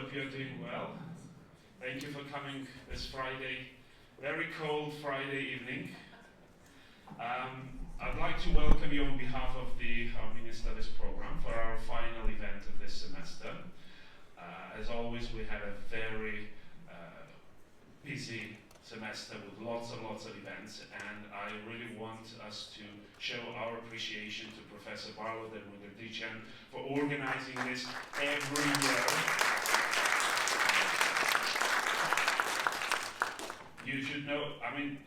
hope you're doing well. Thank you for coming this Friday, very cold Friday evening. I'd like to welcome you on behalf of the Armenian Studies program for our final event of this semester. As always, we had a very busy semester with lots and lots of events, and I really want us to show our appreciation to Professor Barlow and Mugardichan for organizing this every year. You should know, I mean,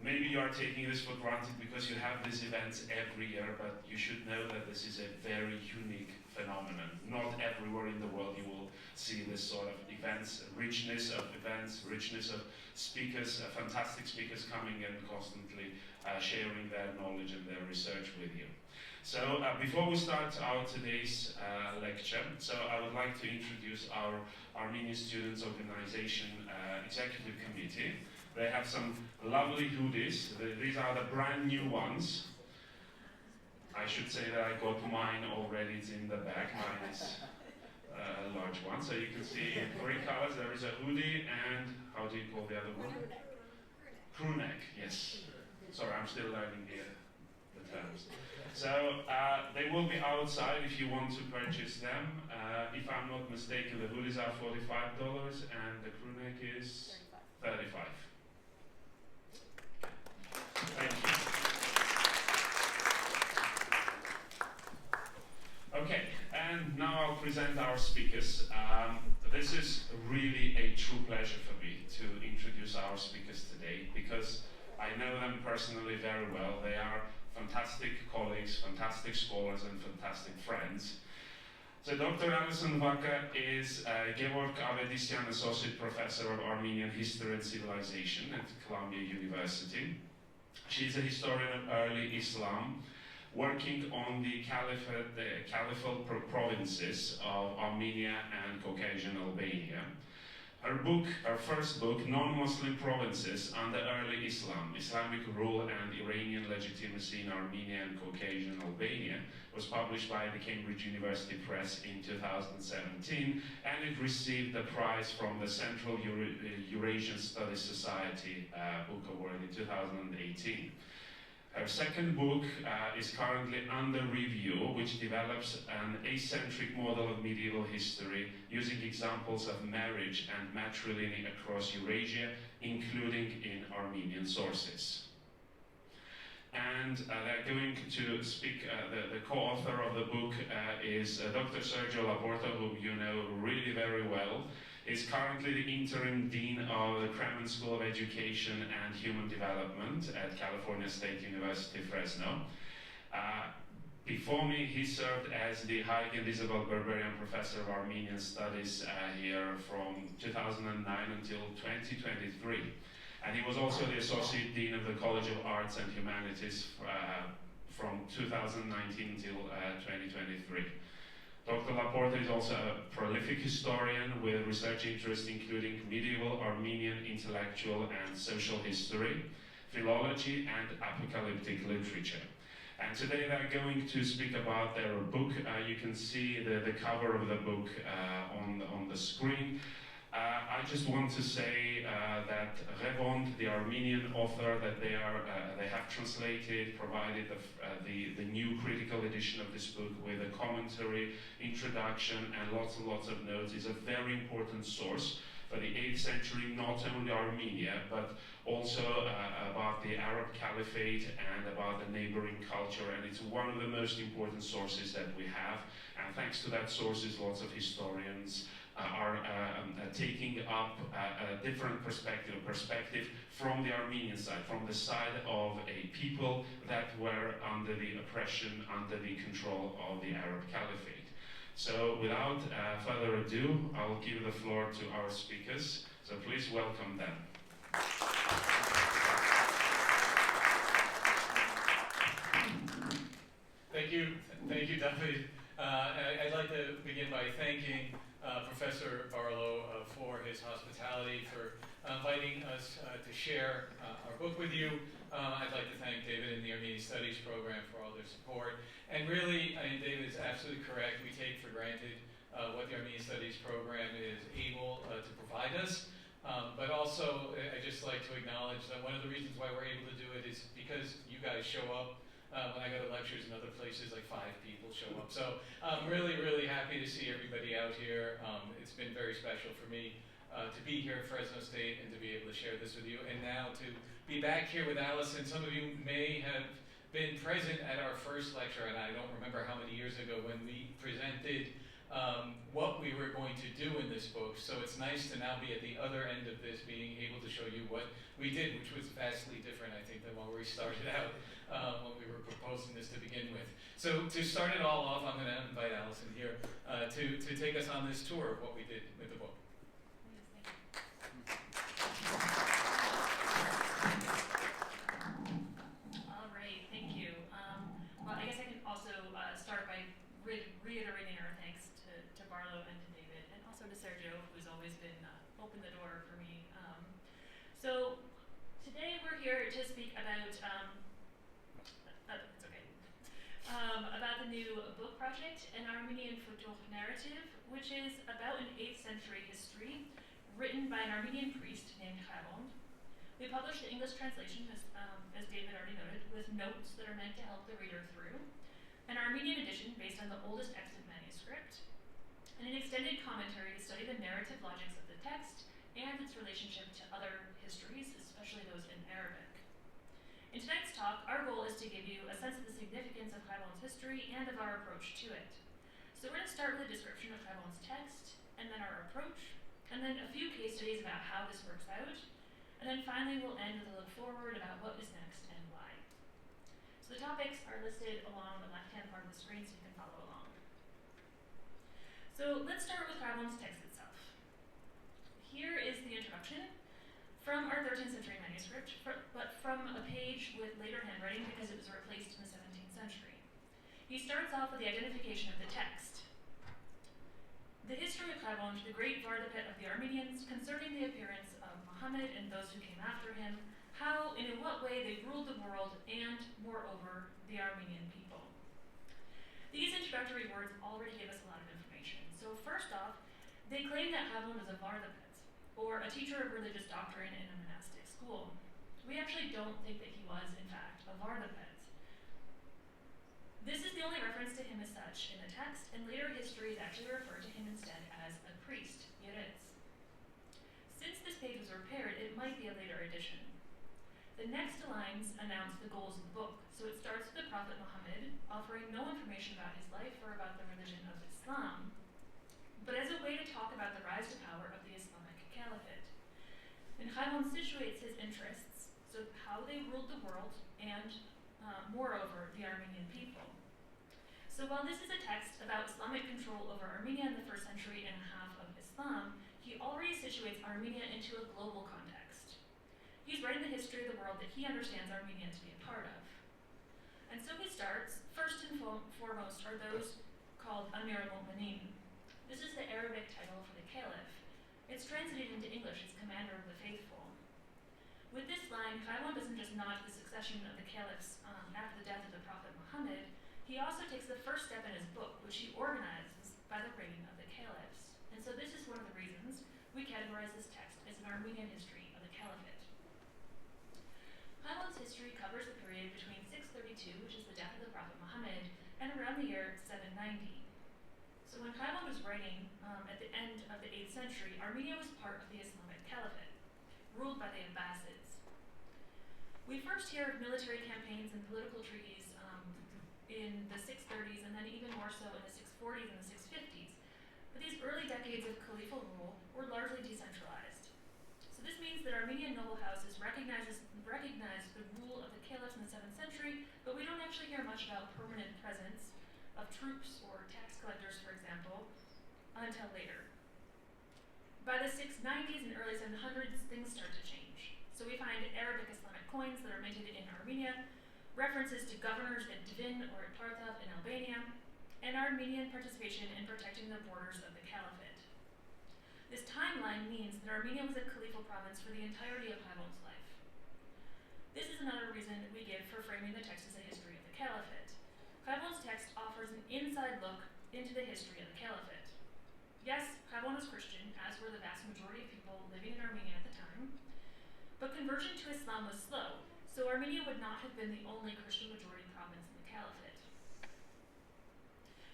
maybe you are taking this for granted because you have these events every year, but you should know that this is a very unique phenomenon. Not everywhere in the world you will see this sort of events, richness of speakers, fantastic speakers coming and constantly sharing their knowledge and their research with you. So before we start our today's lecture, so I would like to introduce our Armenian Students Organization Executive Committee. They have some lovely hoodies. These are the brand new ones. I should say that I got mine already. It's in the back. Mine is a large one. So you can see three colors. There is a hoodie and, how do you call the other one? Crew neck, yes. Sorry, I'm still learning the terms. So they will be outside if you want to purchase them. If I'm not mistaken, the hoodies are $45 and the crew neck is $35. Thank you. Okay, and now I'll present our speakers. This is really a true pleasure for me to introduce our speakers today because I know them personally very well. They are fantastic colleagues, fantastic scholars, and fantastic friends. So Dr. Alison Vacca is Georg Avedisyan Associate Professor of Armenian History and Civilization at Columbia University. She's a historian of early Islam, working on the caliphal provinces of Armenia and Caucasian Albania. Her first book, Non-Muslim Provinces Under Early Islam, Islamic Rule and Iranian Legitimacy in Armenia and Caucasian Albania, was published by the Cambridge University Press in 2017, and it received the prize from the Central Eurasian Studies Society Book Award in 2018. Her second book is currently under review, which develops an acentric model of medieval history using examples of marriage and matrilineal across Eurasia, including in Armenian sources. And they're going to speak, the co-author of the book is Dr. Sergio, whom you know really very well. Is currently the interim dean of the Kremen School of Education and Human Development at California State University, Fresno. Before me, he served as the Haig and Isabel Berberian Professor of Armenian Studies here from 2009 until 2023. And he was also the Associate Dean of the College of Arts and Humanities from 2019 until 2023. Dr. Porta is also a prolific historian with research interests including medieval Armenian intellectual and social history, philology, and apocalyptic literature. And today they're going to speak about their book. You can see the cover of the book on the screen. I just want to say that Łewond, the Armenian author, that they have translated, provided the new critical edition of this book with a commentary, introduction, and lots of notes, is a very important source for the 8th century, not only Armenia, but also about the Arab Caliphate and about the neighboring culture, and it's one of the most important sources that we have. And thanks to that sources, lots of historians are taking up a different perspective from the Armenian side, from the side of a people that were under the oppression, under the control of the Arab Caliphate. So without further ado, I'll give the floor to our speakers. So please welcome them. Thank you, David. I'd like to begin by thanking Professor Barlow for his hospitality, for inviting us to share our book with you. I'd like to thank David and the Armenian Studies program for all their support. And really, I mean, David is absolutely correct. We take for granted what the Armenian Studies program is enormous. But also, I just like to acknowledge that one of the reasons why we're able to do it is because you guys show up. When I go to lectures in other places, like 5 people show up. So I'm really, really happy to see everybody out here. It's been very special for me to be here at Fresno State and to be able to share this with you. And now to be back here with Alison. Some of you may have been present at our first lecture, and I don't remember how many years ago when we presented what we were going to do in this book. So it's nice to now be at the other end of this, being able to show you what we did, which was vastly different, I think, than when we started out, when we were proposing this to begin with. So to start it all off, I'm going to invite Alison here to take us on this tour of what we did with the book. All right, thank you. Well, I guess I can also start by reiterating our thanks to Barlow and to David, and also to Sergio, who's always been opened the door for me. So today we're here to speak about it's okay. About the new book project, an Armenian Futūḥ narrative, which is about an 8th century history written by an Armenian priest named Łewond. We published the English translation, as David already noted, with notes that are meant to help the reader through, an Armenian edition based on the oldest extant manuscript, and an extended commentary to study the narrative logics of the text and its relationship to other histories, especially those in Arabic. In tonight's talk, our goal is to give you a sense of the significance of Łewond's history and of our approach to it. So we're going to start with a description of Łewond's text, and then our approach, and then a few case studies about how this works out, and then finally we'll end with a look forward about what is next and why. So the topics are listed along the left-hand part of the screen so you can follow along. So let's start with Łewond's text itself. Here is the introduction from our 13th century manuscript, but from a page with later handwriting because it was replaced in the 17th century. He starts off with the identification of the text. The history of Łewond, the great Vardapet of the Armenians, concerning the appearance of Muhammad and those who came after him, how and in what way they ruled the world, and, moreover, the Armenian people. These introductory words already give us a lot of information. So first off, they claim that Łewond was a Vardapet, or a teacher of religious doctrine in a monastic school. We actually don't think that he was, in fact, a Vardapet. This is the only reference to him as such in the text, and later histories actually refer to him instead as a priest, Yeretz. Since this page was repaired, it might be a later addition. The next lines announce the goals of the book, so it starts with the Prophet Muhammad, offering no information about his life or about the religion of Islam, but as a way to talk about the rise to power of the Islamic Caliphate. And Łewond situates his interests, so how they ruled the world, and moreover, the Armenian people. So while this is a text about Islamic control over Armenia in the 1st century and a half of Islam, he already situates Armenia into a global context. He's writing the history of the world that he understands Armenia to be a part of. And so he starts, first and foremost are those called Amir al-Mu'minin. This is the Arabic title for the caliph. It's translated into English as commander of the faithful. With this line, Łewond doesn't just nod to the succession of the caliphs after the death of the Prophet Muhammad, he also takes the first step in his book, which he organizes by the reign of the caliphs. And so this is one of the reasons we categorize this text as an Armenian history of the caliphate. Łewond's history covers the period between 632, which is the death of the Prophet Muhammad, and around the year 790. So when Łewond was writing at the end of the 8th century, Armenia was part of the Islamic Caliphate, ruled by the Abbasids. We first hear of military campaigns and political treaties in the 630s, and then even more so in the 640s and the 650s. But these early decades of caliphal rule were largely decentralized. So this means that Armenian noble houses recognized the rule of the caliphs in the 7th century, but we don't actually hear much about permanent presence of troops or tax collectors, for example, until later. By the 690s and early 700s, things start to change. So we find Arabic Islamic coins that are minted in Armenia, references to governors at Divin or at Porta in Albania, and Armenian participation in protecting the borders of the caliphate. This timeline means that Armenia was a caliphal province for the entirety of Łewond's life. This is another reason we give for framing the text as a history of the caliphate. Łewond's text offers an inside look into the history of the caliphate. Yes, Łewond was Christian, as were the vast majority of people living in Armenia at the time, but conversion to Islam was slow, so Armenia would not have been the only Christian majority province in the Caliphate.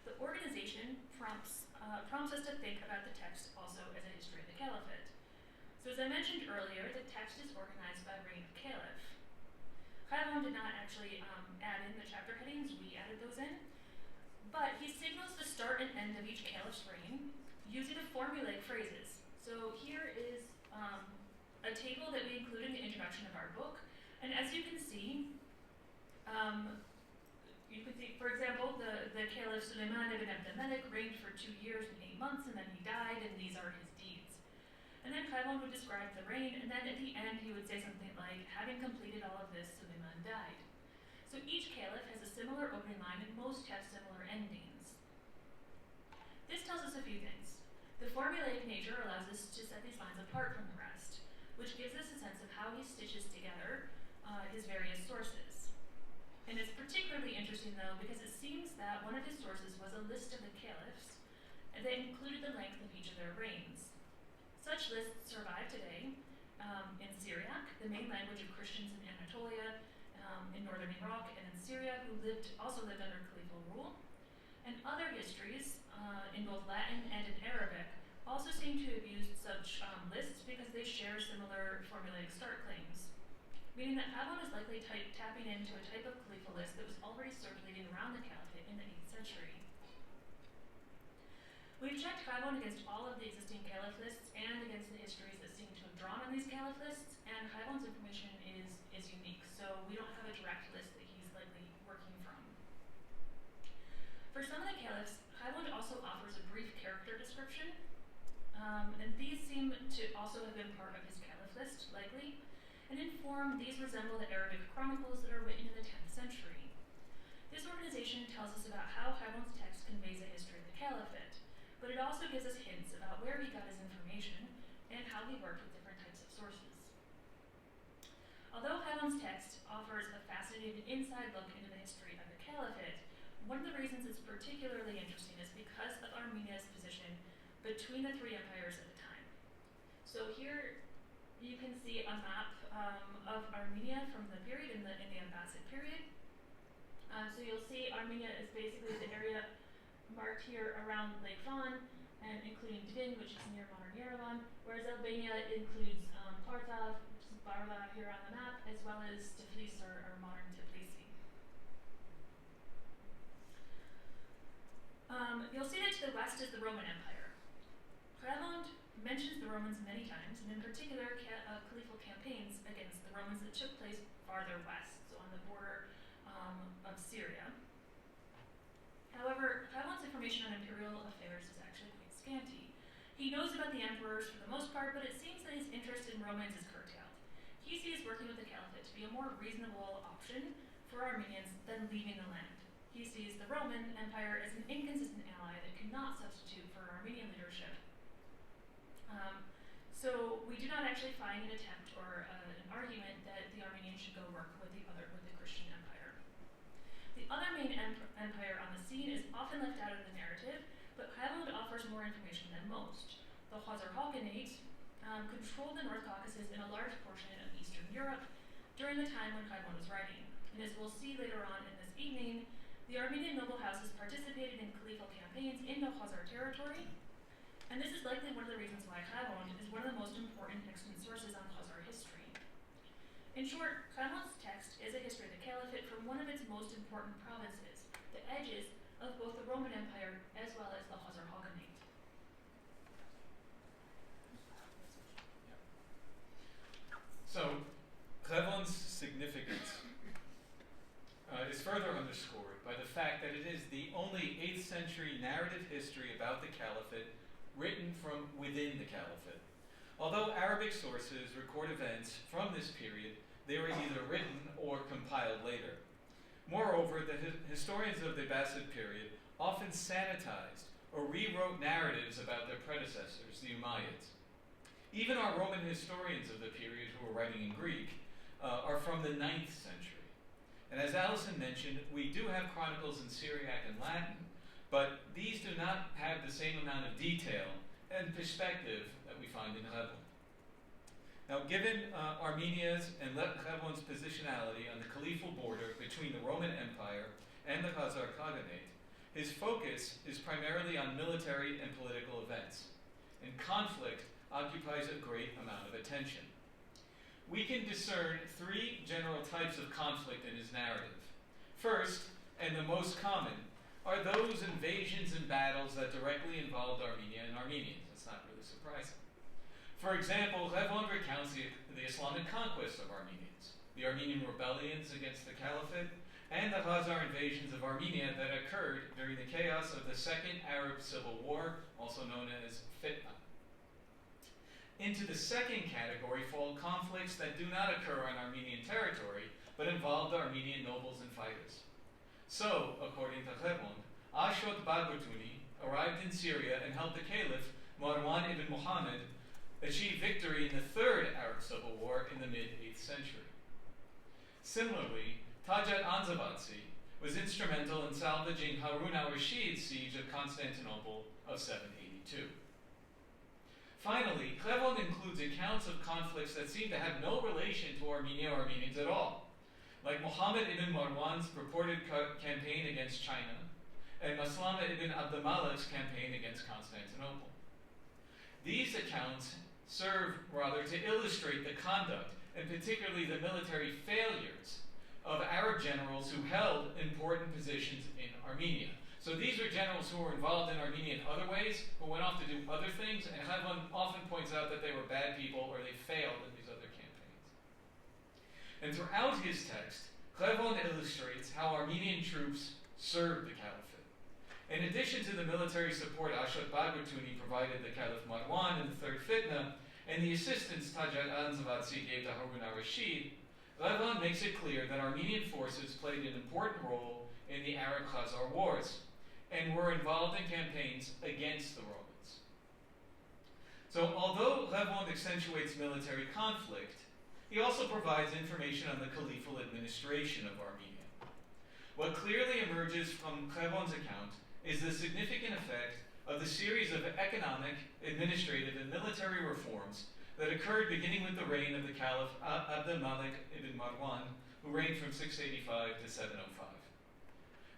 The organization prompts us to think about the text also as a history of the Caliphate. So as I mentioned earlier, the text is organized by reign of caliph. Łewond did not actually add in the chapter headings, we added those in, but he signals the start and end of each caliph's reign using the formulaic phrases. So here is a table that we include in the introduction of our book, and as you can see, for example, the Caliph Suleiman ibn Abdelmelik reigned for 2 years and 8 months, and then he died, and these are his deeds. And then Łewond would describe the reign, and then at the end he would say something like, having completed all of this, Suleiman died. So each caliph has a similar opening line, and most have similar endings. This tells us a few things. The formulaic nature allows us to set these lines apart from the rest, which gives us a sense of how he stitches together his various sources. And it's particularly interesting, though, because it seems that one of his sources was a list of the caliphs, and they included the length of each of their reigns. Such lists survive today in Syriac, the main language of Christians in Anatolia, in northern Iraq, and in Syria, who also lived under caliphal rule. And other histories, in both Latin and in Arabic, also seem to have used such lists because they share similar formulaic start claims, meaning that Łewond is likely tapping into a type of caliphal list that was already circulating around the Caliphate in the 8th century. We've checked Łewond against all of the existing caliph lists and against the histories that seem to have drawn on these caliph lists, and Łewond's information is unique, so we don't have a direct list that he's likely working from. For some of the caliphs, Łewond also offers a brief character description, and these seem to also have been part of his caliph list, likely, and in form, these resemble the Arabic chronicles that are written in the 10th century. This organization tells us about how Łewond's text conveys a history of the caliphate, but it also gives us hints about where he got his information and how he worked with different types of sources. Although Łewond's text offers a fascinating inside look into the history of the caliphate, one of the reasons it's particularly interesting is because of Armenia's position between the three empires at the time. So here you can see a map of Armenia from the period, in the Abbasid period. So you'll see Armenia is basically the area marked here around Lake Van, and including Divin, which is near modern Yerevan, whereas Albania includes Porta, which is Barla here on the map, as well as Tiflis or modern Tbilisi. You'll see that to the west is the Roman Empire. Łewond mentions the Romans many times, and in particular caliphal campaigns against the Romans that took place farther west, so on the border of Syria. However, Łewond's information on imperial affairs is actually quite scanty. He knows about the emperors for the most part, but it seems that his interest in Romans is curtailed. He sees working with the caliphate to be a more reasonable option for Armenians than leaving the land. He sees the Roman Empire as an inconsistent ally that cannot substitute for Armenian leadership. So we do not actually find an attempt or an argument that the Armenians should go work with the Christian empire. The other main empire on the scene is often left out of the narrative, but Łewond offers more information than most. The Khazar controlled the North Caucasus and a large portion of Eastern Europe during the time when Łewond was writing. And as we'll see later on in this evening, the Armenian noble houses participated in caliphal campaigns in the Khazar territory, and this is likely one of the reasons why Łewond is one of the most important extant sources on Khazar history. In short, Łewond's text is a history of the caliphate from one of its most important provinces, the edges of both the Roman Empire as well as the Khazar Khaganate. So, Łewond's significance is further underscored by the fact that it is the only 8th century narrative history about the caliphate written from within the caliphate. Although Arabic sources record events from this period, they were either written or compiled later. Moreover, the historians of the Abbasid period often sanitized or rewrote narratives about their predecessors, the Umayyads. Even our Roman historians of the period who were writing in Greek are from the 9th century. And as Alison mentioned, we do have chronicles in Syriac and Latin, but these do not have the same amount of detail and perspective that we find in Łewond. Now, given Armenia's and Łewond's positionality on the caliphal border between the Roman Empire and the Khazar Khaganate, his focus is primarily on military and political events, and conflict occupies a great amount of attention. We can discern three general types of conflict in his narrative. First, and the most common, are those invasions and battles that directly involved Armenia and Armenians. That's not really surprising. For example, Łewond recounts the Islamic conquest of Armenians, the Armenian rebellions against the Caliphate, and the Khazar invasions of Armenia that occurred during the chaos of the Second Arab Civil War, also known as Fitna. Into the second category fall conflicts that do not occur on Armenian territory, but involve the Armenian nobles and fighters. So, according to Łewond, Ashot Bagrutuni arrived in Syria and helped the Caliph, Marwan ibn Muhammad, achieve victory in the Third Arab Civil War in the mid-8th century. Similarly, Tajat Anzavatsi was instrumental in salvaging Harun al-Rashid's siege of Constantinople of 782. Finally, Łewond includes accounts of conflicts that seem to have no relation to Armenia or Armenians at all, like Muhammad ibn Marwan's purported campaign against China and Maslama ibn Abdulmalik's campaign against Constantinople. These accounts serve rather to illustrate the conduct, and particularly the military failures, of Arab generals who held important positions in Armenia. So these were generals who were involved in Armenia in other ways, who went off to do other things, and Łewond often points out that they were bad people or they failed in these other campaigns. And throughout his text, Łewond illustrates how Armenian troops served the Caliphate. In addition to the military support Ashot Bagrutuni provided the Caliph Marwan in the Third Fitna, and the assistance Tajat Anzavatsi gave to Harun al-Rashid, Łewond makes it clear that Armenian forces played an important role in the Arab-Khazar wars, and were involved in campaigns against the Romans. So although Łewond accentuates military conflict, he also provides information on the caliphal administration of Armenia. What clearly emerges from Łewond's account is the significant effect of the series of economic, administrative, and military reforms that occurred beginning with the reign of the Caliph Abdulmalik ibn Marwan, who reigned from 685 to 705.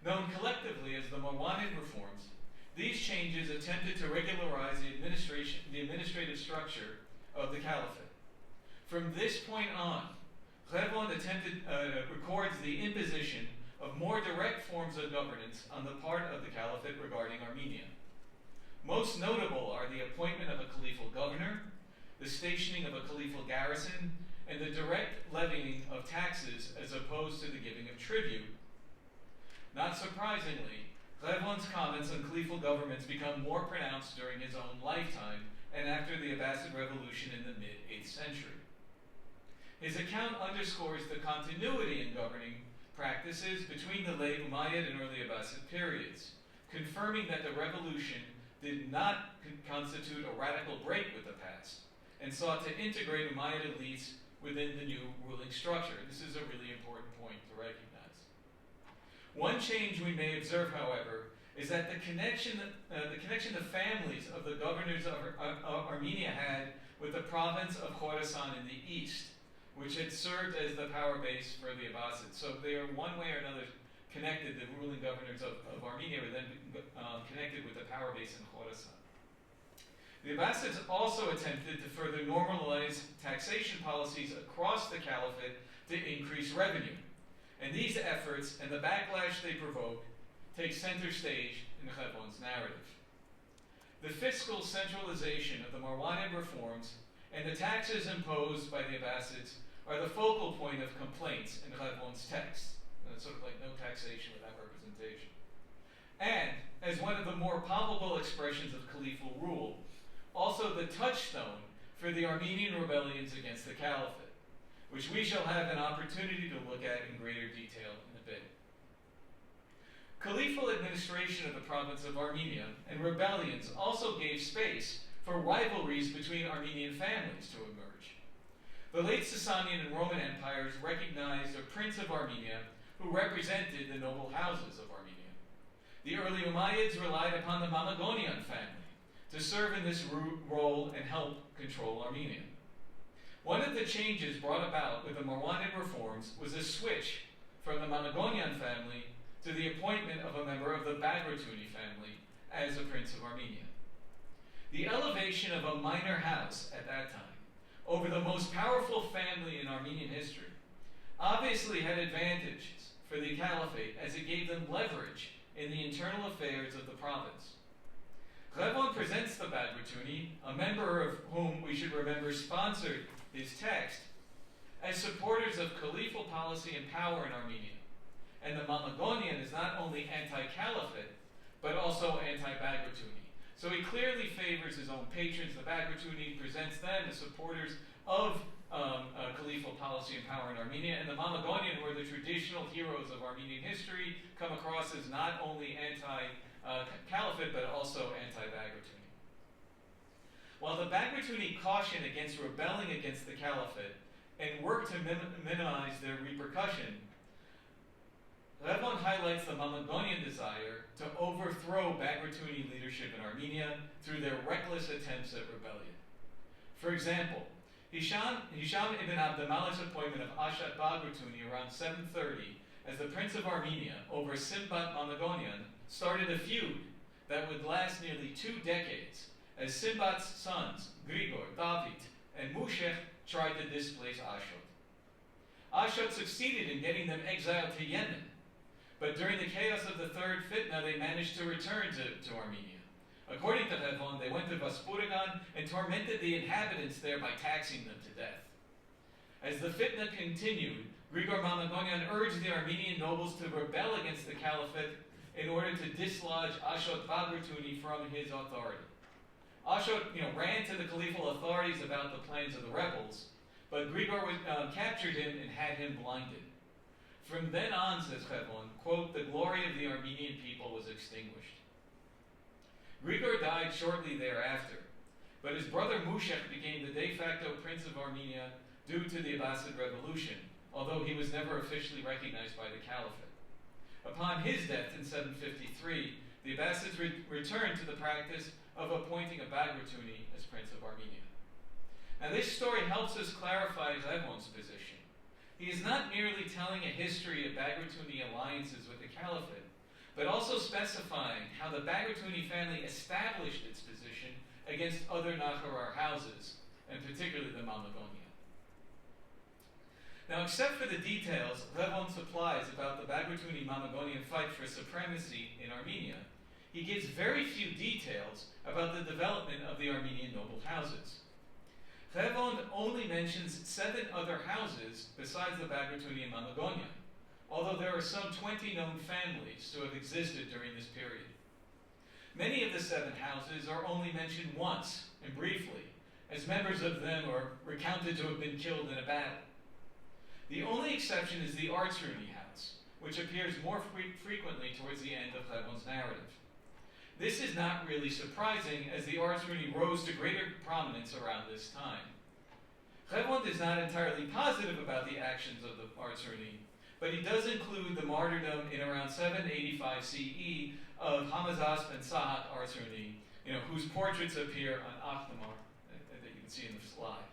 Known collectively as the Marwanid reforms, these changes attempted to regularize the administrative structure of the Caliphate. From this point on, Łewond records the imposition of more direct forms of governance on the part of the Caliphate regarding Armenia. Most notable are the appointment of a caliphal governor, the stationing of a caliphal garrison, and the direct levying of taxes as opposed to the giving of tribute. Not surprisingly, Łewond's comments on caliphal governments become more pronounced during his own lifetime and after the Abbasid Revolution in the mid-8th century. His account underscores the continuity in governing practices between the late Umayyad and early Abbasid periods, confirming that the revolution did not constitute a radical break with the past, and sought to integrate Umayyad elites within the new ruling structure. This is a really important point to recognize. One change we may observe, however, is that the connection the families of the governors of Armenia had with the province of Khorasan in the east, which had served as the power base for the Abbasids. So they are one way or another connected. The ruling governors of Armenia were then connected with the power base in Khorasan. The Abbasids also attempted to further normalize taxation policies across the Caliphate to increase revenue. And these efforts and the backlash they provoke take center stage in Łewond's narrative. The fiscal centralization of the Marwanid reforms and the taxes imposed by the Abbasids are the focal point of complaints in Łewond's text. It's sort of like no taxation without representation. And, as one of the more palpable expressions of caliphal rule, also the touchstone for the Armenian rebellions against the Caliphate, which we shall have an opportunity to look at in greater detail in a bit. Caliphal administration of the province of Armenia and rebellions also gave space for rivalries between Armenian families to emerge. The late Sasanian and Roman empires recognized a prince of Armenia who represented the noble houses of Armenia. The early Umayyads relied upon the Mamagonian family to serve in this role and help control Armenia. One of the changes brought about with the Marwanid reforms was a switch from the Mamagonian family to the appointment of a member of the Bagratuni family as a Prince of Armenia. The elevation of a minor house at that time over the most powerful family in Armenian history obviously had advantages for the Caliphate, as it gave them leverage in the internal affairs of the province. Łewond presents the Bagratuni, a member of whom we should remember sponsored his text, as supporters of caliphal policy and power in Armenia. And the Mamagonian is not only anti-Caliphate, but also anti-Bagratuni. So he clearly favors his own patrons, the Bagratuni, presents them as supporters of caliphal policy and power in Armenia, and the Mamagonian, who are the traditional heroes of Armenian history, come across as not only anti-Caliphate, but also anti-Bagratuni. While the Bagratuni caution against rebelling against the Caliphate and work to minimize their repercussion, Łewond highlights the Mamagonian desire to overthrow Bagratuni leadership in Armenia through their reckless attempts at rebellion. For example, Hisham ibn Abdalmalikh's appointment of Ashat Bagratuni around 730 as the Prince of Armenia over Simbat Mamagonian started a feud that would last nearly 2 decades, as Simbat's sons, Grigor, David, and Mushech tried to displace Ashot. Ashot succeeded in getting them exiled to Yemen, but during the chaos of the third fitna, they managed to return to Armenia. According to Łewond, they went to Vaspuragan and tormented the inhabitants there by taxing them to death. As the fitna continued, Grigor Mamagonian urged the Armenian nobles to rebel against the Caliphate in order to dislodge Ashot Bagratuni from his authority. Ashot ran to the caliphal authorities about the plans of the rebels, but Grigor captured him and had him blinded. From then on, says Łewond, quote, the glory of the Armenian people was extinguished. Grigor died shortly thereafter, but his brother Mushech became the de facto Prince of Armenia due to the Abbasid Revolution, although he was never officially recognized by the Caliphate. Upon his death in 753, the Abbasids returned to the practice of appointing a Bagratuni as Prince of Armenia. Now this story helps us clarify Łewond's position. He is not merely telling a history of Bagratuni alliances with the Caliphate, but also specifying how the Bagratuni family established its position against other Nakharar houses, and particularly the Mamagonian. Now, except for the details Łewond supplies about the Bagratuni-Mamagonian fight for supremacy in Armenia, he gives very few details about the development of the Armenian noble houses. Łewond only mentions 7 other houses besides the Bagratuni and Mamagonian, although there are some 20 known families to have existed during this period. Many of the 7 houses are only mentioned once and briefly, as members of them are recounted to have been killed in a battle. The only exception is the Artsruni house, which appears more frequently towards the end of Łewond's narrative. This is not really surprising, as the Artsruni rose to greater prominence around this time. Łewond is not entirely positive about the actions of the Artsruni, but he does include the martyrdom in around 785 CE of Hamazasp and Sahak Artsruni, whose portraits appear on Akhtamar, that you can see in the slide.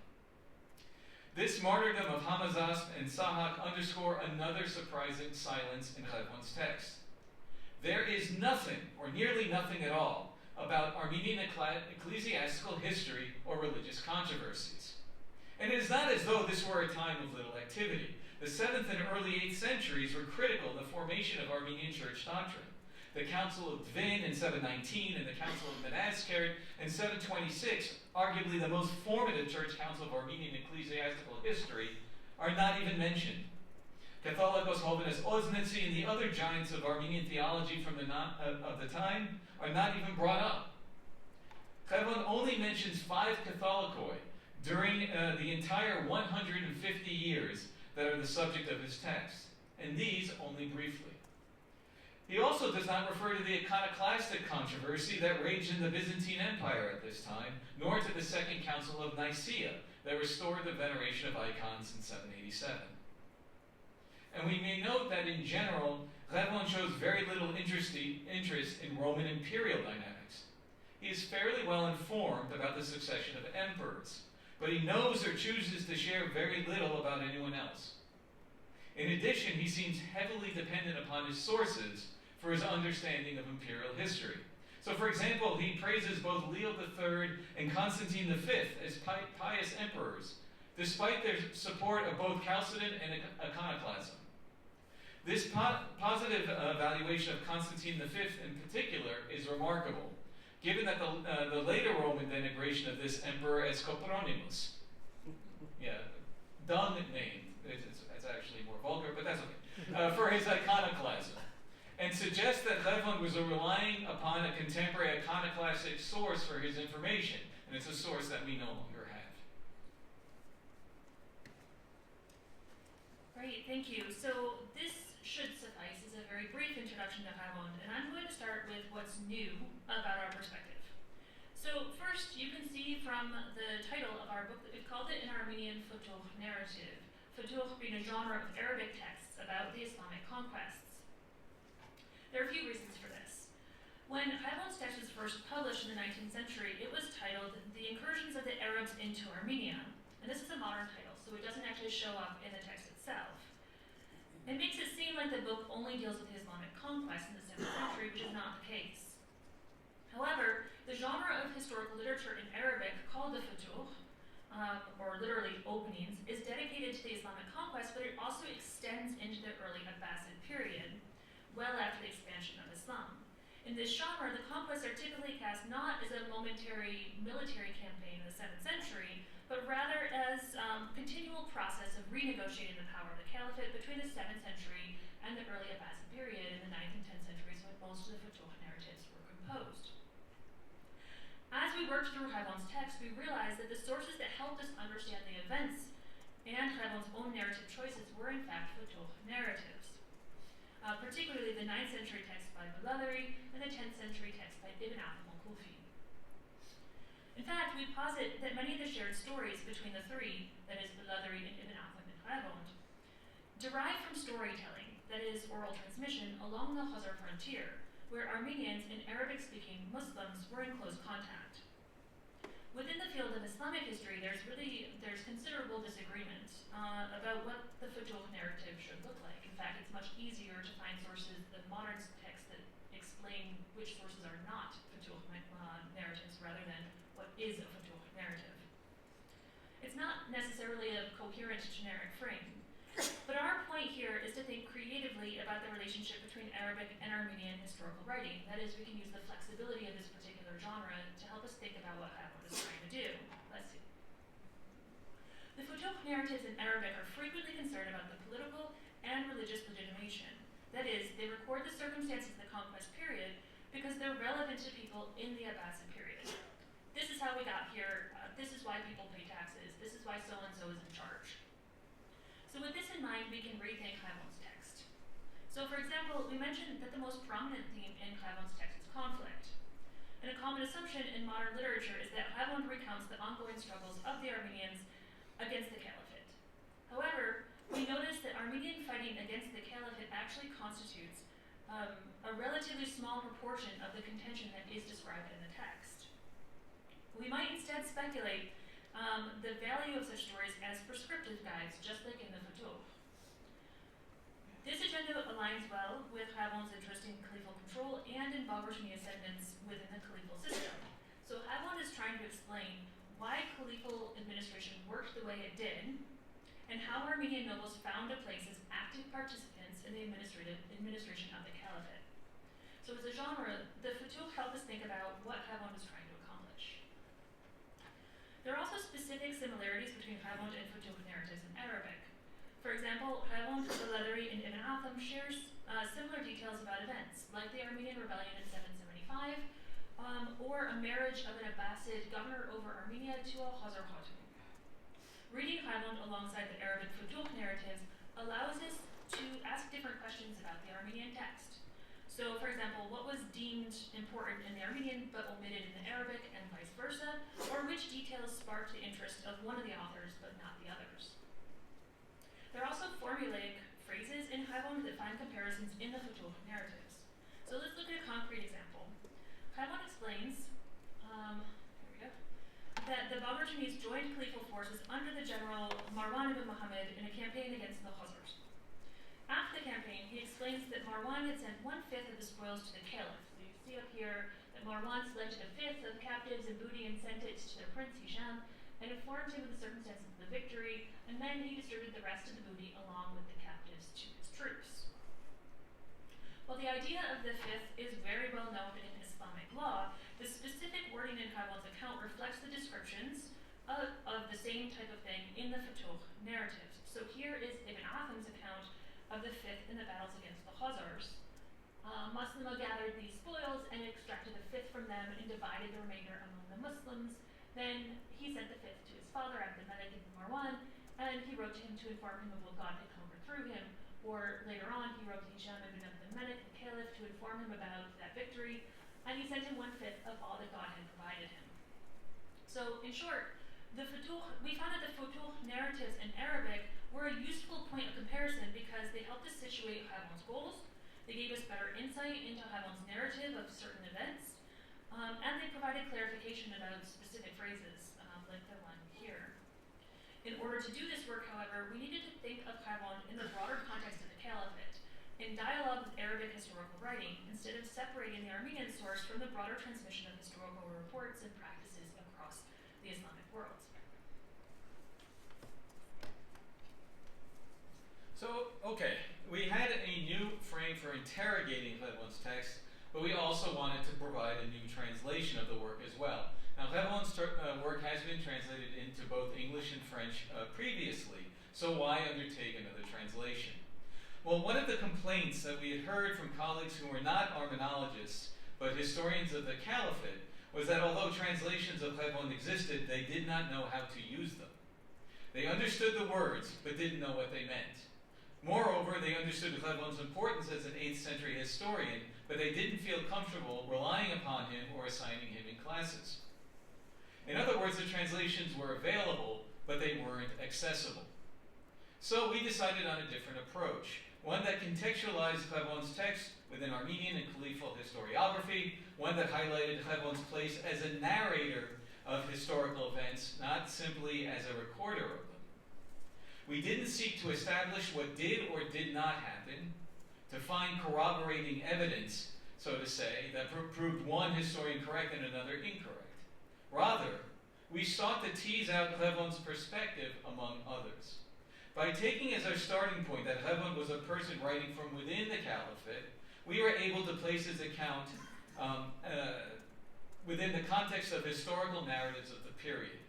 This martyrdom of Hamazasp and Sahak underscore another surprising silence in Łewond's text. There is nothing, or nearly nothing at all, about Armenian ecclesiastical history or religious controversies. And it is not as though this were a time of little activity. The 7th and early 8th centuries were critical in the formation of Armenian church doctrine. The Council of Dvin in 719 and the Council of Manaskert in 726, arguably the most formative church council of Armenian ecclesiastical history, are not even mentioned. Catholicos Hovinus Oznitsi and the other giants of Armenian theology from of the time are not even brought up. Łewond only mentions 5 Catholicoi during the entire 150 years that are the subject of his text, and these only briefly. He also does not refer to the iconoclastic controversy that raged in the Byzantine Empire at this time, nor to the Second Council of Nicaea that restored the veneration of icons in 787. And we may note that in general, Łewond shows very little interest in Roman imperial dynamics. He is fairly well informed about the succession of emperors, but he knows or chooses to share very little about anyone else. In addition, he seems heavily dependent upon his sources for his understanding of imperial history. So, for example, he praises both Leo III and Constantine V as pious emperors, despite their support of both Chalcedon and iconoclasm. This positive evaluation of Constantine V in particular is remarkable, given that the later Roman denigration of this emperor as Copronymus, dung name, it's actually more vulgar, but that's okay, for his iconoclasm, and suggests that Łewond was relying upon a contemporary iconoclastic source for his information, and it's a source that we no longer have. Great, thank you. So this should suffice as a very brief introduction to Łewond, and I'm going to start with what's new about our perspective. So first, you can see from the title of our book that we've called it an Armenian Futūḥ narrative, Futūḥ being a genre of Arabic texts about the Islamic conquests. There are a few reasons for this. When Łewond's text was first published in the 19th century, it was titled The Incursions of the Arabs into Armenia. And this is a modern title, so it doesn't actually show up in the text itself. It makes it seem like the book only deals with the Islamic conquest in the 7th century, which is not the case. However, the genre of historical literature in Arabic called the Futūḥ, or literally openings, is dedicated to the Islamic conquest, but it also extends into the early Abbasid period, well after the expansion of Islam. In this genre, the conquests are typically cast not as a momentary military campaign in the 7th century, but rather as a continual process of renegotiating the power of the caliphate between the 7th century and the early Abbasid period in the 9th and 10th centuries, when most of the Futūḥ narratives were composed. As we worked through Łewond's text, we realized that the sources that helped us understand the events and Łewond's own narrative choices were in fact Futūḥ narratives. Particularly the 9th century text by Vacca and the 10th century text by Ibn Atham al-Kufi. In fact, we posit that many of the shared stories between the three, that is Vacca and Ibn Atham and Łewond, derive from storytelling, that is oral transmission, along the Khazar frontier, where Armenians and Arabic-speaking Muslims were in close contact. Within the field of Islamic history, there's considerable disagreement about what the Futūḥ narrative should look like. In fact, it's much easier to find sources than modern texts that explain which sources are not Futūḥ narratives rather than what is a Futūḥ narrative. It's not necessarily a coherent generic frame, but our point here is to think creatively about the relationship between Arabic and Armenian historical writing. That is, we can use the flexibility of this particular genre to help us think about what Łewond is trying to do. Let's see. The Futūḥ narratives in Arabic are frequently concerned about the political and religious legitimation. That is, they record the circumstances of the conquest period because they're relevant to people in the Abbasid period. This is how we got here. This is why people pay taxes. This is why so-and-so is in charge. So with this in mind, we can rethink Łewond's text. So for example, we mentioned that the most prominent theme in Łewond's text is conflict. And a common assumption in modern literature is that Łewond recounts the ongoing struggles of the Armenians against the caliphate. However, we notice that Armenian fighting against the caliphate actually constitutes a relatively small proportion of the contention that is described in the text. We might instead speculate the value of such stories as prescriptive guides, just like in the Futūḥ. This agenda aligns well with Łewond's interest in caliphal control and in Bagrationi ascendance within the caliphal system. So Łewond is trying to explain why caliphal administration worked the way it did, and how Armenian nobles found a place as active participants in the administration of the caliphate. So as a genre, the Futūḥ help us think about what Łewond is trying to accomplish. There are also specific similarities between Łewond and Futūḥ narratives in Arabic. For example, Łewond, Vacca, and Ibn Atham shares similar details about events, like the Armenian rebellion in 775, or a marriage of an Abbasid governor over Armenia to a Khazar Khatun. Reading Łewond alongside the Arabic Futūḥ narratives allows us to ask different questions about the Armenian text. So, for example, what was deemed important in the Armenian but omitted in the Arabic, and vice versa, or which details sparked the interest of one of the authors but not the others. There are also formulaic phrases in Łewond that find comparisons in the Futūḥ narratives. So let's look at a concrete example. Łewond explains, There we go. That the Baburjani's joined caliphal forces under the general Marwan ibn Muhammad in a campaign against the Khazars. After the campaign, he explains that Marwan had sent 1/5 of the spoils to the caliph. So you see up here that Marwan selected 1/5 of captives and booty and sent it to their prince Hisham and informed him of the circumstances of the victory, and then he distributed the rest of the booty along with the captives to his troops. While the idea of the 5th is very well known in Islamic law, the specific wording in Łewond's account reflects the descriptions of the same type of thing in the Futūḥ narratives. So here is Ibn Atham's account of the 5th in the battles against the Khazars. Maslama gathered these spoils and extracted the 5th from them and divided the remainder among the Muslims. Then he sent the 5th to his father, Abd-al-Malik ibn Marwan, and he wrote to him to inform him of what God had come through him. Or later on, he wrote to Hisham ibn Abd-al-Malik, the caliph, to inform him about that victory, and he sent him 1/5 of all that God had provided him. So, in short, we found that the Futūḥ narratives in Arabic were a useful point of comparison because they helped us situate Łewond's goals, they gave us better insight into Łewond's narrative of certain events, and they provided clarification about specific phrases, like the one here. In order to do this work, however, we needed to think of Łewond in the broader context of the caliphate, in dialogue with Arabic historical writing, instead of separating the Armenian source from the broader transmission of historical reports and practices across the Islamic world. So, okay, we had a new frame for interrogating Łewond's text, but we also wanted to provide a new translation of the work as well. Now, Łewond's work has been translated into both English and French previously, so why undertake another translation? Well, one of the complaints that we had heard from colleagues who were not Armenologists, but historians of the Caliphate, was that although translations of Łewond existed, they did not know how to use them. They understood the words, but didn't know what they meant. Moreover, they understood Łewond's importance as an 8th century historian, but they didn't feel comfortable relying upon him or assigning him in classes. In other words, the translations were available, but they weren't accessible. So we decided on a different approach, one that contextualized Łewond's text within Armenian and caliphal historiography, one that highlighted Łewond's place as a narrator of historical events, not simply as a recorder of them. We didn't seek to establish what did or did not happen, to find corroborating evidence, so to say, that proved one historian correct and another incorrect. Rather, we sought to tease out Łewond's perspective among others. By taking as our starting point that Łewond was a person writing from within the caliphate, we were able to place his account within the context of historical narratives of the period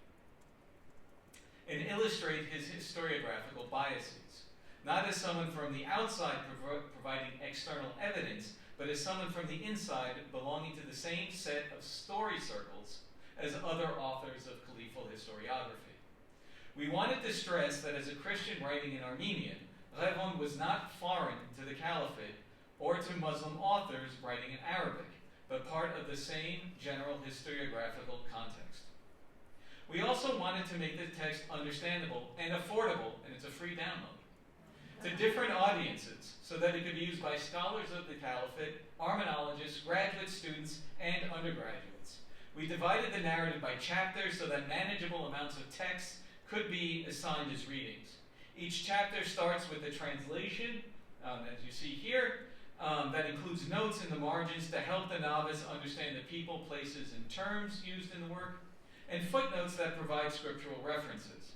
and illustrate his historiographical biases, not as someone from the outside providing external evidence, but as someone from the inside belonging to the same set of story circles as other authors of caliphal historiography. We wanted to stress that as a Christian writing in Armenian, Łewond was not foreign to the caliphate or to Muslim authors writing in Arabic, but part of the same general historiographical context. We also wanted to make the text understandable and affordable, and it's a free download, to different audiences so that it could be used by scholars of the caliphate, Armenologists, graduate students, and undergraduates. We divided the narrative by chapters so that manageable amounts of text could be assigned as readings. Each chapter starts with a translation, as you see here, that includes notes in the margins to help the novice understand the people, places, and terms used in the work, and footnotes that provide scriptural references.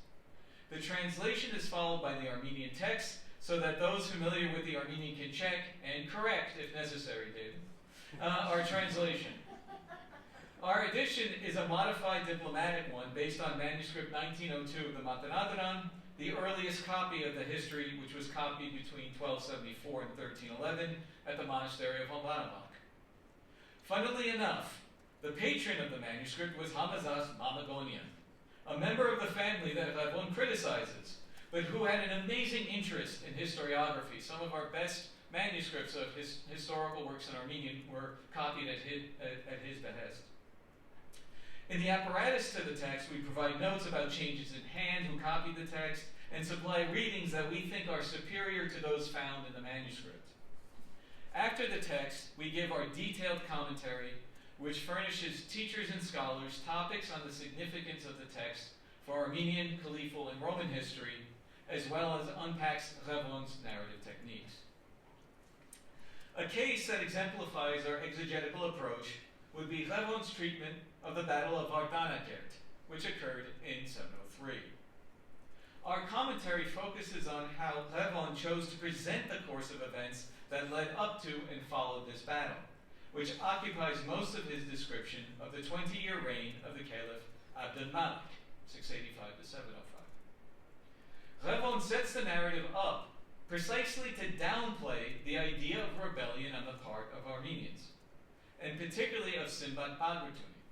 The translation is followed by the Armenian text so that those familiar with the Armenian can check and correct, if necessary, David, our translation. Our edition is a modified diplomatic one based on manuscript 1902 of the Matanadaran, the earliest copy of the history, which was copied between 1274 and 1311 at the monastery of Albanabak. Funnily enough, the patron of the manuscript was Hamazas Mamagonian, a member of the family that Łewond criticizes, but who had an amazing interest in historiography. Some of our best manuscripts of historical works in Armenian were copied at his behest. In the apparatus to the text, we provide notes about changes in hand who copied the text and supply readings that we think are superior to those found in the manuscript. After the text, we give our detailed commentary which furnishes teachers and scholars topics on the significance of the text for Armenian, Caliphal, and Roman history, as well as unpacks Łewond's narrative techniques. A case that exemplifies our exegetical approach would be Łewond's treatment of the Battle of Vardanakhert, which occurred in 703. Our commentary focuses on how Łewond chose to present the course of events that led up to and followed this battle, which occupies most of his description of the 20-year reign of the Caliph Abd-al-Malik, 685 to 705. Łewond sets the narrative up precisely to downplay the idea of rebellion on the part of Armenians, and particularly of Sinbad Bagratuni,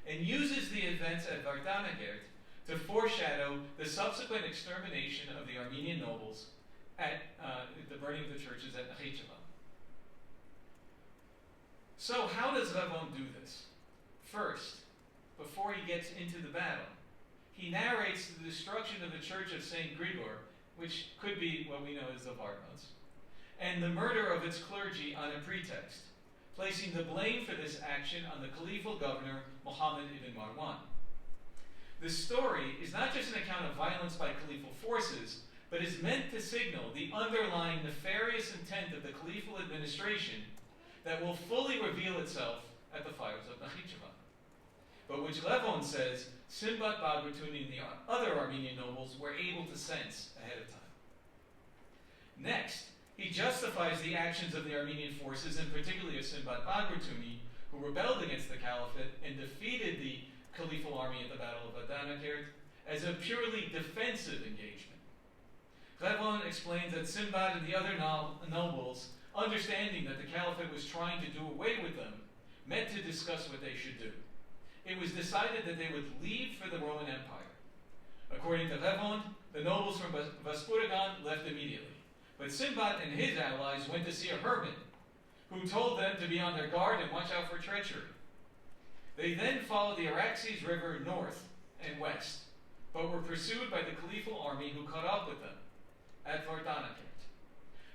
and uses the events at Vardanakhert to foreshadow the subsequent extermination of the Armenian nobles at the burning of the churches at Nakhichevan. So how does Łewond do this? First, before he gets into the battle, he narrates the destruction of the church of St. Grigor, which could be what we know as the Varnos, and the murder of its clergy on a pretext, placing the blame for this action on the caliphal governor Muhammad ibn Marwan. The story is not just an account of violence by caliphal forces, but is meant to signal the underlying nefarious intent of the caliphal administration that will fully reveal itself at the fires of Nakhichevan, but which Łewond says Sinbad Bagratuni and the other Armenian nobles were able to sense ahead of time. Next, he justifies the actions of the Armenian forces, and particularly of Sinbad Bagratuni, who rebelled against the caliphate and defeated the caliphal army at the Battle of Vardanakhert, as a purely defensive engagement. Łewond explains that Sinbad and the other nobles, understanding that the caliphate was trying to do away with them, met to discuss what they should do. It was decided that they would leave for the Roman Empire. According to Łewond, the nobles from Vaspuragan left immediately, but Sinbad and his allies went to see a hermit, who told them to be on their guard and watch out for treachery. They then followed the Araxes River north and west, but were pursued by the caliphal army, who caught up with them at Vardanakhert.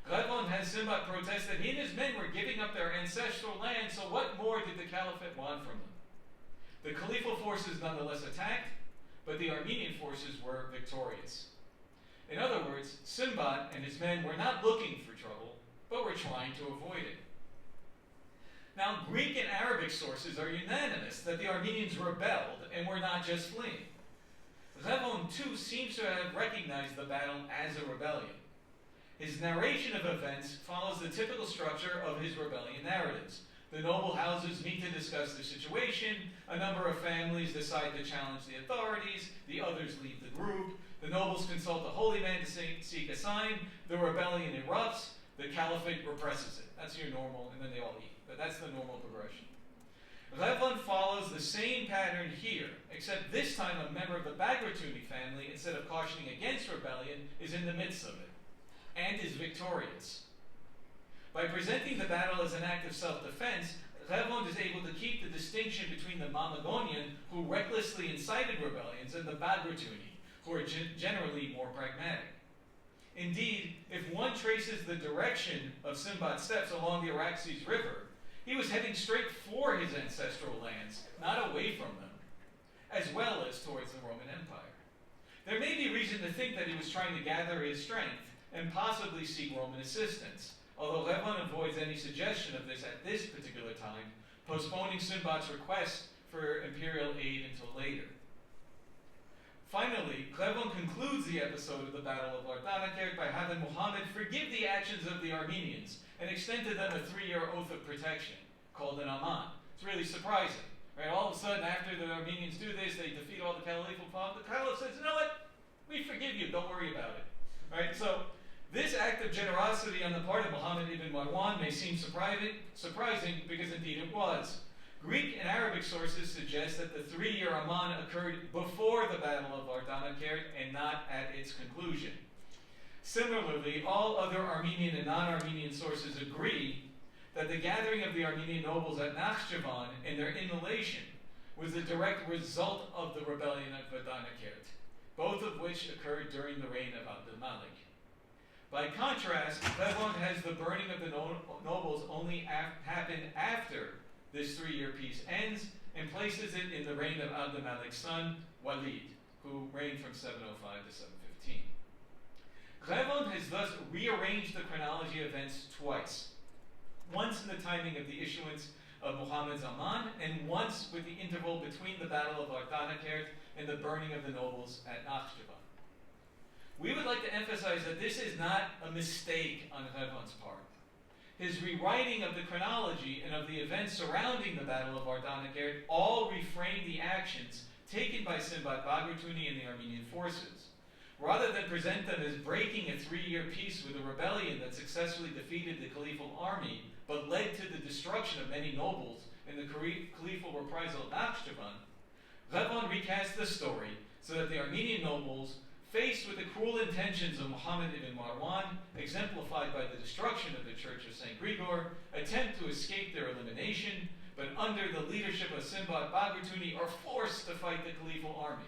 Łewond has Sinbad protest that he and his men were giving up their ancestral land, so what more did the caliphate want from them? The caliphal forces nonetheless attacked, but the Armenian forces were victorious. In other words, Sinbad and his men were not looking for trouble, but were trying to avoid it. Now, Greek and Arabic sources are unanimous that the Armenians rebelled and were not just fleeing. Łewond, too, seems to have recognized the battle as a rebellion. His narration of events follows the typical structure of his rebellion narratives. The noble houses meet to discuss the situation, a number of families decide to challenge the authorities, the others leave the group, the nobles consult the holy man to seek a sign, the rebellion erupts, the caliphate represses it. That's your normal, and then they all eat. But that's the normal progression. Łewond follows the same pattern here, except this time a member of the Bagratuni family, instead of cautioning against rebellion, is in the midst of it, and is victorious. By presenting the battle as an act of self-defense, Łewond is able to keep the distinction between the Mamagonian, who recklessly incited rebellions, and the Bagratuni, who are generally more pragmatic. Indeed, if one traces the direction of Sinbad's steps along the Araxes River, he was heading straight for his ancestral lands, not away from them, as well as towards the Roman Empire. There may be reason to think that he was trying to gather his strength and possibly seek Roman assistance, although Łewond avoids any suggestion of this at this particular time, postponing Sinbad's request for imperial aid until later. Finally, Łewond concludes the episode of the Battle of Vardanakhert by having Muhammad forgive the actions of the Armenians and extend to them a 3-year oath of protection, called an aman. It's really surprising, right? All of a sudden, after the Armenians do this, they defeat all the caliphal power. The caliph says, you know what? We forgive you, don't worry about it. Right? So, this act of generosity on the part of Muhammad ibn Marwan may seem surprising because indeed it was. Greek and Arabic sources suggest that the 3-year aman occurred before the Battle of Vardanakhert and not at its conclusion. Similarly, all other Armenian and non-Armenian sources agree that the gathering of the Armenian nobles at Nakhichevan and their immolation was the direct result of the rebellion at Vardanakhert, both of which occurred during the reign of Abd-al-Malik. By contrast, Łewond has the burning of the nobles only happen after this 3-year peace ends and places it in the reign of Abd al-Malik's son, Walid, who reigned from 705 to 715. Łewond has thus rearranged the chronology of events twice. Once in the timing of the issuance of Muhammad's Aman, and once with the interval between the Battle of Ardanakert and the burning of the nobles at Nakhchivan. We would like to emphasize that this is not a mistake on Łewond's part. His rewriting of the chronology and of the events surrounding the Battle of Ardanakert all reframe the actions taken by Sinbad Bagratuni and the Armenian forces. Rather than present them as breaking a 3-year peace with a rebellion that successfully defeated the caliphal army, but led to the destruction of many nobles in the caliphal reprisal at Nakhchivan, Łewond recast the story so that the Armenian nobles, faced with the cruel intentions of Muhammad ibn Marwan, exemplified by the destruction of the Church of St. Grigor, attempt to escape their elimination, but under the leadership of Sinbad Bagratuni are forced to fight the caliphal army.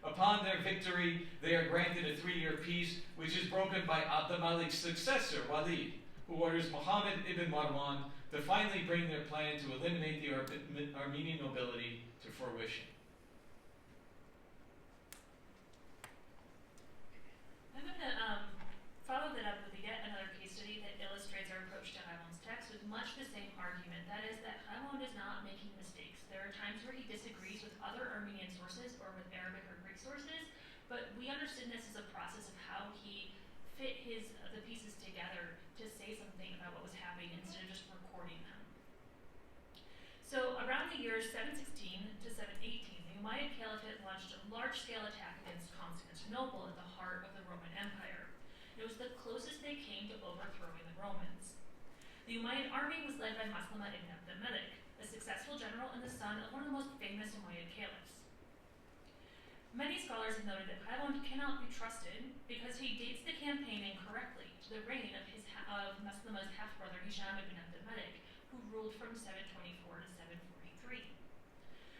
Upon their victory, they are granted a 3-year peace, which is broken by Abd al-Malik's successor, Walid, who orders Muhammad ibn Marwan to finally bring their plan to eliminate the Armenian nobility to fruition. I'm going to follow that up with yet another case study that illustrates our approach to Łewond's text with much the same argument. That is that Łewond is not making mistakes. There are times where he disagrees with other Armenian sources or with Arabic or Greek sources, but we understand this as a process of how he fit the pieces together to say something about what was happening instead of just recording them. So around the years 716 to 718, the Umayyad Caliphate launched a large-scale attack against Constantinople at the heart of the Roman Empire. It was the closest they came to overthrowing the Romans. The Umayyad army was led by Maslama ibn Abd al-Malik, a successful general and the son of one of the most famous Umayyad caliphs. Many scholars have noted that Łewond cannot be trusted because he dates the campaign incorrectly to the reign of Maslama's half-brother Hisham ibn Abd al-Malik, who ruled from 724 to 743.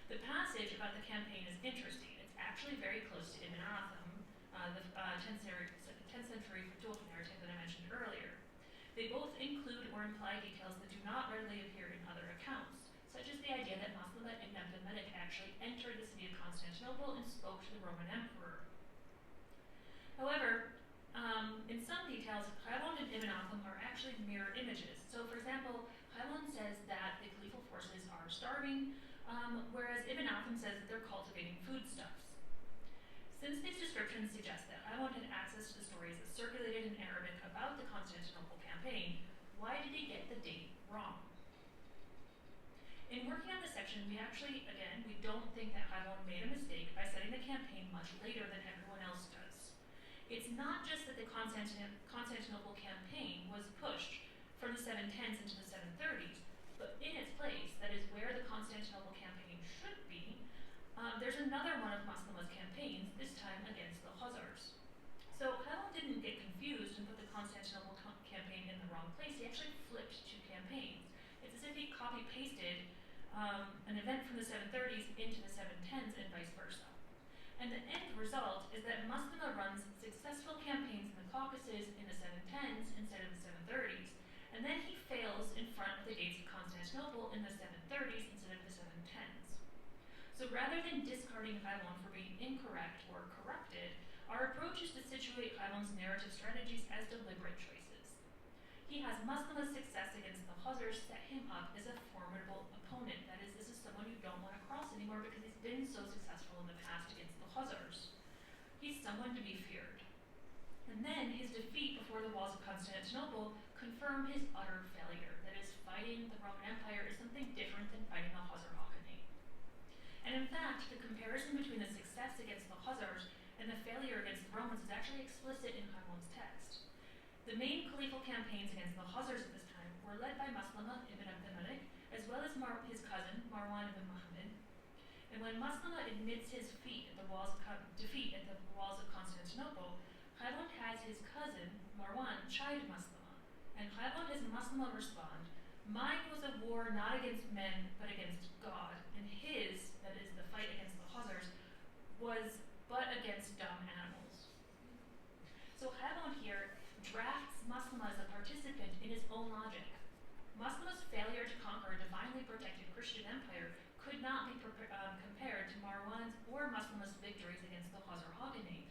The passage about the campaign is interesting. It's actually very close to Ibn Atham, the 10th century Futūḥ narrative that I mentioned earlier. They both include or imply details that do not readily appear in other accounts, such as the idea that Maslama ibn Abd al-Malik actually entered the city of Constantinople and spoke to the Roman emperor. However, in some details, Łewond and Ibn Atham are actually mirror images. So, for example, Łewond says that the caliphal forces are starving, whereas Ibn Atham says that they're cultivating foodstuffs. Since these descriptions suggest that Łewond had access to the stories that circulated in Arabic about the Constantinople campaign, why did he get the date wrong? In working on this section, we don't think that Łewond made a mistake by setting the campaign much later than everyone else does. It's not just that the Constantinople campaign was pushed from the 710s into the 730s, but in its place, that is where the Constantinople campaign should be, there's another one of Maslama's campaigns, this time against the Khazars. So Łewond didn't get confused and put the Constantinople campaign in the wrong place. He actually flipped 2 campaigns. It's as if he copy-pasted an event from the 730s into the 710s and vice versa. And the end result is that Maslama runs successful campaigns in the Caucasus in the 710s instead of the 730s, and then he fails in front of the gates of Constantinople in the 730s instead of the 710s. So rather than discarding Łewond for being incorrect or corrupted, our approach is to situate Łewond's narrative strategies as deliberate choices. He has Maslama's success against the Khazars set him up as a formidable opponent. That is, this is someone you don't want to cross anymore because he's been so successful in the past against the Khazars. He's someone to be feared. And then his defeat before the walls of Constantinople confirmed his utter failure. That is, fighting the Roman Empire is something different than fighting the Khazar Haqqani. And in fact, the comparison between the success against the Khazars and the failure against the Romans is actually explicit in Łewond's text. The main caliphal campaigns against the Khazars at this time were led by Maslama ibn Abd al-Malik, as well as his cousin, Marwan ibn Muhammad. And when Maslama admits his defeat at the walls of Constantinople, Łewond has his cousin, Marwan, chide Maslama. And Łewond has Maslama respond, "Mine was a war not against men, but against God, and his," that is the fight against the Khazars, "was but against dumb animals." So Łewond here drafts Maslama as a participant in his own logic. Maslama's failure to conquer a divinely protected Christian empire could not be compared to Marwan's or Muslims' victories against the Khazar Khaganate.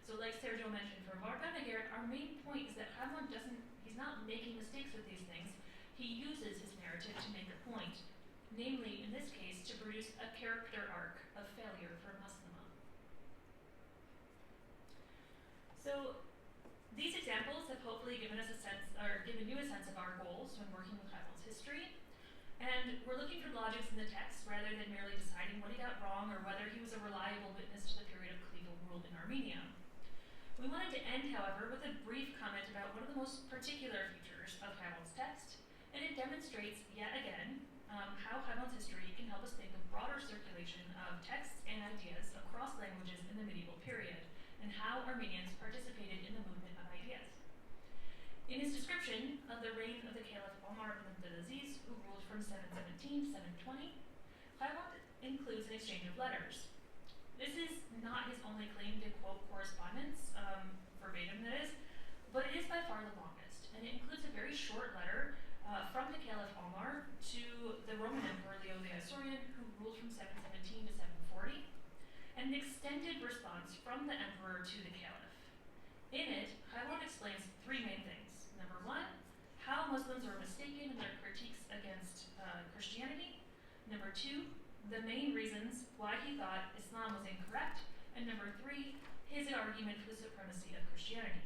So like Sergio mentioned for Vacca, our main point is that Łewond he's not making mistakes with these things. He uses his narrative to make a point, namely, in this case, to produce a character arc of failure for Muslima. So these examples have hopefully given us a sense, or given you a sense of our goals when working with Łewond's history. And we're looking for logics in the text rather than merely deciding what he got wrong or whether he was a reliable witness to the period of caliphal rule in Armenia. We wanted to end, however, with a brief comment about one of the most particular features of Łewond's text, and it demonstrates, yet again, how Łewond's history can help us think of broader circulation of texts and ideas across languages in the medieval period, and how Armenians participated in the movement of ideas. In his description of the reign of the Caliph Omar ibn Abdulaziz, who ruled from 717 to 720, Łewond includes an exchange of letters. This is not his only claim to quote correspondence, verbatim that is, but it is by far the longest, and it includes a very short letter from the Caliph Omar to the Roman Emperor Leo the Isaurian, who ruled from 717 to 740, and an extended response from the emperor to the caliph. In it, Łewond explains three main things. Number one, how Muslims are mistaken in their critiques against Christianity. Number two, the main reasons why he thought Islam was incorrect. And number three, his argument for the supremacy of Christianity.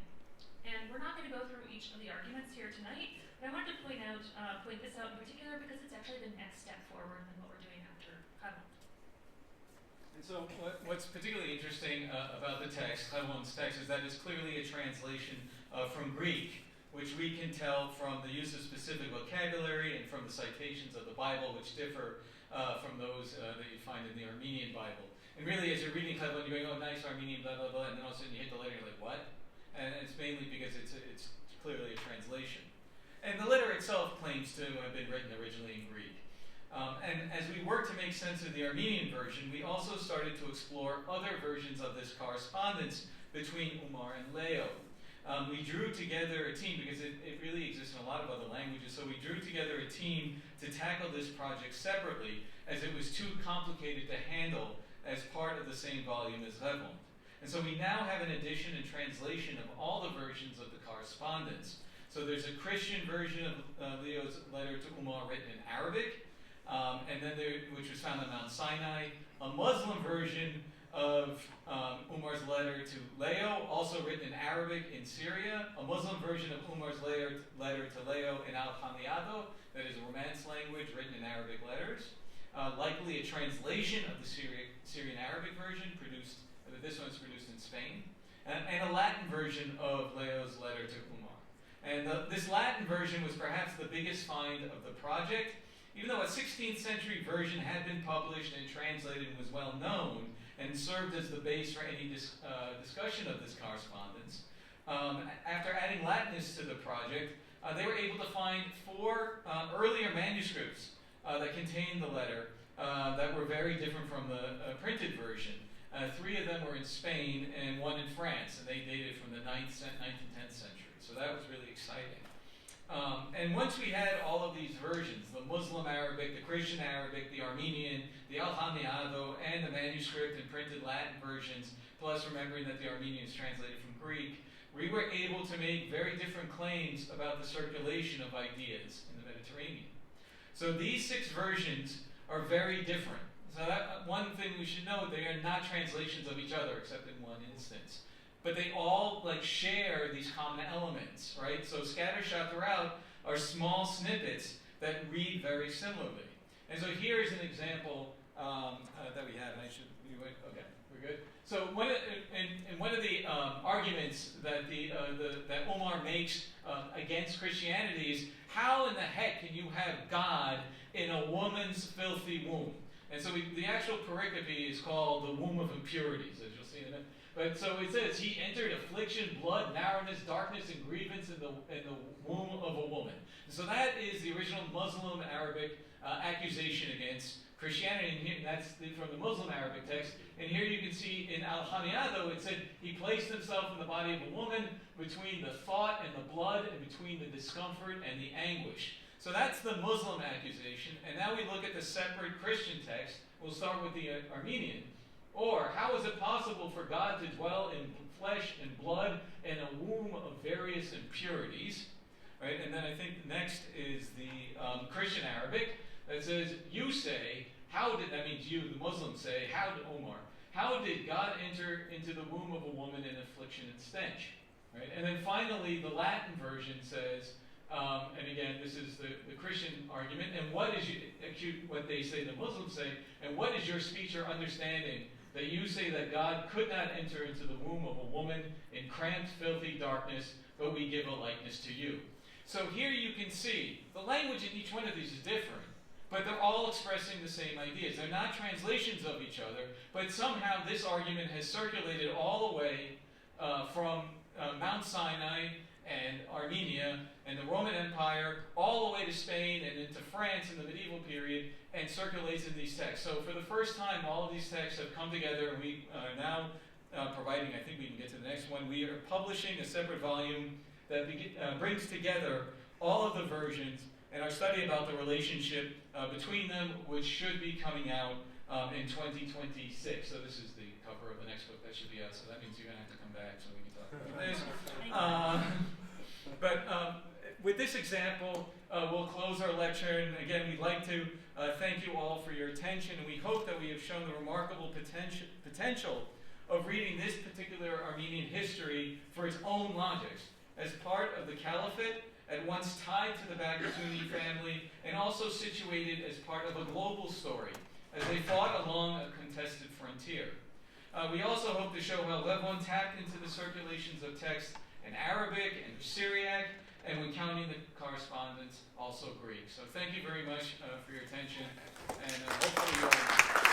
And we're not going to go through each of the arguments here tonight, but I wanted to point this out in particular because it's actually the next step forward than what we're doing after Łewond. And so what's particularly interesting about the text, Łewond's text, is that it's clearly a translation from Greek, which we can tell from the use of specific vocabulary and from the citations of the Bible, which differ from those that you find in the Armenian Bible. And really, as you're reading Łewond, you're going, oh, nice Armenian, blah, blah, blah, and then all of a sudden you hit the letter and you're like, what? And it's mainly because it's clearly a translation. And the letter itself claims to have been written originally in Greek. And as we worked to make sense of the Armenian version, we also started to explore other versions of this correspondence between Umar and Leo. We drew together a team, because it really exists in a lot of other languages, so we drew together a team to tackle this project separately, as it was too complicated to handle as part of the same volume as Łewond. And so we now have an edition and translation of all the versions of the correspondence. So there's a Christian version of Leo's letter to Umar written in Arabic, and then which was found on Mount Sinai, a Muslim version of Umar's letter to Leo, also written in Arabic in Syria, a Muslim version of Umar's letter to Leo in Al-Hamiado, that is a Romance language written in Arabic letters, likely a translation of the Syrian Arabic version produced. This one's produced in Spain, and a Latin version of Leo's letter to Umar. And this Latin version was perhaps the biggest find of the project. Even though a 16th century version had been published and translated and was well known and served as the base for any discussion of this correspondence, after adding Latinists to the project, they were able to find 4 earlier manuscripts that contained the letter that were very different from the printed version. 3 of them were in Spain and 1 in France, and they dated from the 9th and 10th century. So that was really exciting. And once we had all of these versions, the Muslim Arabic, the Christian Arabic, the Armenian, the Al-Hamiado, and the manuscript and printed Latin versions, plus remembering that the Armenian is translated from Greek, we were able to make very different claims about the circulation of ideas in the Mediterranean. So these 6 versions are very different. So that, one thing we should know, they are not translations of each other, except in one instance. But they all share these common elements, right? So scattershot throughout are small snippets that read very similarly. And so here is an example that we have. And okay, we're good. So one of the arguments that that Omar makes against Christianity is, how in the heck can you have God in a woman's filthy womb? And so the actual pericope is called the womb of impurities, as you'll see in a minute. But so it says, he entered affliction, blood, narrowness, darkness, and grievance in the womb of a woman. And so that is the original Muslim Arabic accusation against Christianity. And that's from the Muslim Arabic text. And here you can see in Al-Hamiado, it said, he placed himself in the body of a woman between the thought and the blood, and between the discomfort and the anguish. So that's the Muslim accusation, and now we look at the separate Christian text. We'll start with the Armenian. Or, how is it possible for God to dwell in flesh and blood and a womb of various impurities? Right? And then I think next is the Christian Arabic that says, you say, that means you, the Muslims say, how did God enter into the womb of a woman in affliction and stench? Right? And then finally, the Latin version says, and again, this is the Christian argument, and what they say, the Muslims say, and what is your speech or understanding that you say that God could not enter into the womb of a woman in cramped, filthy darkness, but we give a likeness to you? So here you can see, the language in each one of these is different, but they're all expressing the same ideas. They're not translations of each other, but somehow this argument has circulated all the way from Mount Sinai and Armenia and the Roman Empire all the way to Spain and into France in the medieval period, and circulates in these texts. So for the first time, all of these texts have come together, and we are now providing, I think we can get to the next one, we are publishing a separate volume that brings together all of the versions and our study about the relationship between them, which should be coming out in 2026. So this is the cover of the next book that should be out, so that means you're going to have to come back so we can talk about this. But with this example, we'll close our lecture, and again, we'd like to thank you all for your attention, and we hope that we have shown the remarkable potential of reading this particular Armenian history for its own logics, as part of the Caliphate, at once tied to the Vacca family, and also situated as part of a global story, as they fought along a contested frontier. We also hope to show how Łewond tapped into the circulations of text in Arabic and Syriac, and when counting the correspondence, also Greek. So thank you very much for your attention, and hopefully you all